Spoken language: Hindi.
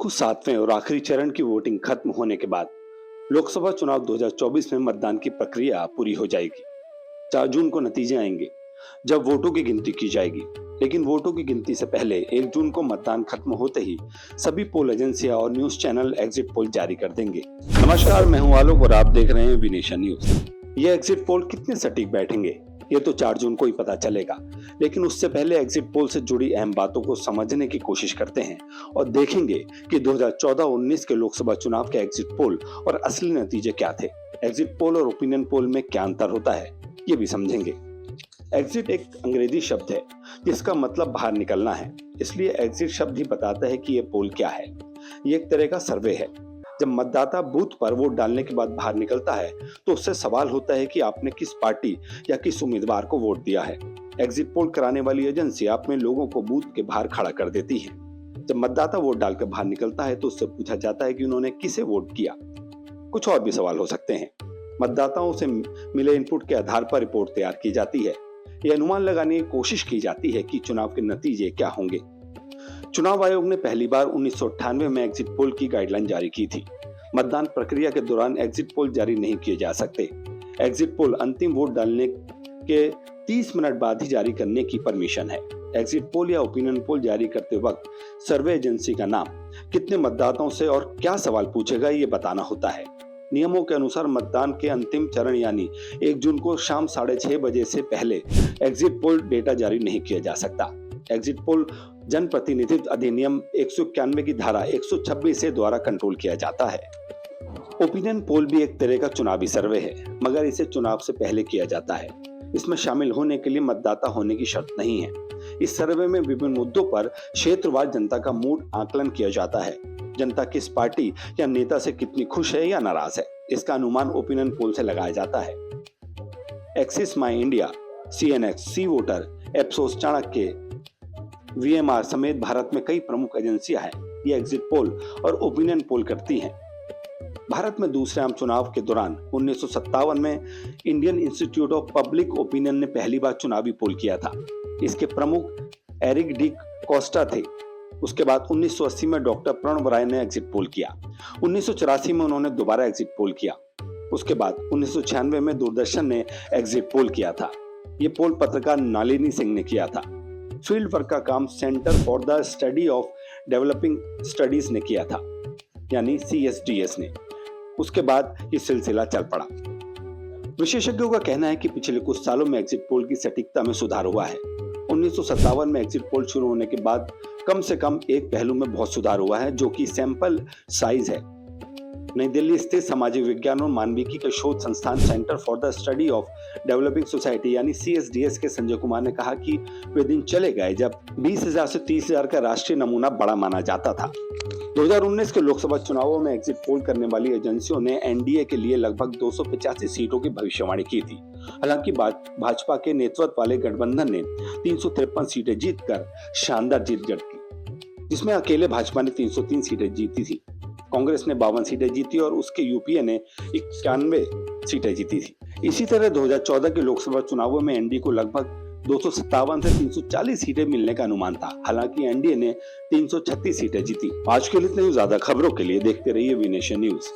को सातवें और आखिरी चरण की वोटिंग खत्म होने के बाद लोकसभा चुनाव 2024 में मतदान की प्रक्रिया पूरी हो जाएगी। 4 जून को नतीजे आएंगे जब वोटों की गिनती की जाएगी। लेकिन वोटों की गिनती से पहले 1 जून को मतदान खत्म होते ही सभी पोल एजेंसियां और न्यूज चैनल एग्जिट पोल जारी कर देंगे। नमस्कार, मैं हूं आलोक और आप देख रहे हैं विनेशन न्यूज। ये एग्जिट पोल कितने सटीक बैठेंगे ये तो 4 जून को ही पता चलेगा, लेकिन उससे पहले एग्जिट पोल से जुड़ी अहम बातों को समझने की कोशिश करते हैं और देखेंगे कि 2014-19 के लोकसभा चुनाव के एग्जिट पोल और असली नतीजे क्या थे। एग्जिट पोल और ओपिनियन पोल में क्या अंतर होता है ये भी समझेंगे। एग्जिट एक अंग्रेजी शब्द है जिसका मतलब बाहर निकलना है, इसलिए एग्जिट शब्द ही बताता है कि ये पोल क्या है। ये एक तरह का सर्वे है। जब मतदाता बूथ पर वोट डालने के बाद बाहर निकलता है तो उससे सवाल होता है कि आपने किस पार्टी या किस उम्मीदवार को वोट दिया है। एग्जिट पोल कराने वाली एजेंसी अपने लोगों को बूथ के बाहर खड़ा कर देती है। जब मतदाता वोट डालकर बाहर निकलता है तो उससे पूछा जाता है कि उन्होंने किसे वोट किया। कुछ और भी सवाल हो सकते हैं। मतदाताओं से मिले इनपुट के आधार पर रिपोर्ट तैयार की जाती है। यह अनुमान लगाने की कोशिश की जाती है कि चुनाव के नतीजे क्या होंगे। चुनाव आयोग ने पहली बार 1998 में एग्जिट पोल की गाइडलाइन जारी की थी। मतदान प्रक्रिया के दौरान एग्जिट पोल जारी नहीं किए जा सकते। एग्जिट पोल अंतिम वोट डालने के 30 मिनट बाद ही जारी करने की परमिशन है। एग्जिट पोल या ओपिनियन पोल जारी करते वक्त सर्वे एजेंसी का नाम, कितने मतदाताओं से और क्या सवाल पूछेगा ये बताना होता है। नियमों के अनुसार मतदान के अंतिम चरण यानी 1 जून को शाम 6:30 बजे से पहले एग्जिट पोल डेटा जारी नहीं किया जा सकता। एग्जिट पोल जनप्रतिनिधित्व अधिनियम 191 की धारा 126 से द्वारा कंट्रोल किया जाता है। ओपिनियन पोल भी एक तरह का चुनावी सर्वे है, मगर इसे चुनाव से पहले किया जाता है। इसमें शामिल होने के लिए मतदाता होने की शर्त नहीं है। इस सर्वे में विभिन्न मुद्दों पर क्षेत्रवार जनता का मूड आकलन किया जाता है। जनता किस पार्टी या नेता से कितनी खुश है या नाराज है, इसका अनुमान ओपिनियन पोल से लगाया जाता है। Axis My India, CNX, C Voter, Ipsos, Chanakya, VMR समेत भारत में कई प्रमुख एजेंसियां हैं। ये एग्जिट पोल और ओपिनियन पोल करती हैं। भारत में दूसरे आम चुनाव के दौरान 1957 में Indian institute of public opinion ने पहली बार चुनावी पोल किया था। इसके प्रमुख एरिक डी कोस्टा थे। उसके बाद 1980 में डॉक्टर प्रणव राय ने एग्जिट पोल किया। 1984 में उन्होंने दोबारा एग्जिट पोल किया। उसके बाद 1996 में दूरदर्शन ने एग्जिट पोल किया था। ये पोल पत्रकार नलिनी सिंह ने किया था। फील्ड वर्क का काम centre for the study of developing studies ने किया था, यानी CSDS ने। उसके बाद ये सिलसिला चल पड़ा। विशेषज्ञों का कहना है कि पिछले कुछ सालों में एग्जिट पोल की सटीकता में सुधार हुआ है। 1957 में एग्जिट पोल शुरू होने के बाद कम से कम एक पहलू में बहुत सुधार हुआ है, जो कि सैंपल साइज है। नई दिल्ली स्थित सामाजिक विज्ञान और मानविकी के शोध संस्थान centre for the study of developing society यानी CSDS के संजय कुमार ने कहा कि वे दिन चले गए जब 20,000 से 30,000 का राष्ट्रीय नमूना बड़ा माना जाता था। 2019 के लोकसभा चुनावों में एग्जिट पोल करने वाली एजेंसियों ने NDA के लिए लगभग 285 सीटों की भविष्यवाणी की थी। हालांकि भाजपा के नेतृत्व वाले गठबंधन ने 353 सीटें जीतकर शानदार जीत दर्ज की, जिसमें अकेले भाजपा ने 303 सीटें जीती थी। कांग्रेस ने 52 सीटें जीती और उसके यूपीए ने 91 सीटें जीती थी। इसी तरह 2014 के लोकसभा चुनावों में NDA को लगभग 257 से 340 सीटें मिलने का अनुमान था। हालांकि NDA ने 336 सीटें जीती। आज के लिए इतनी ज्यादा खबरों के लिए देखते रहिए विनेशन न्यूज।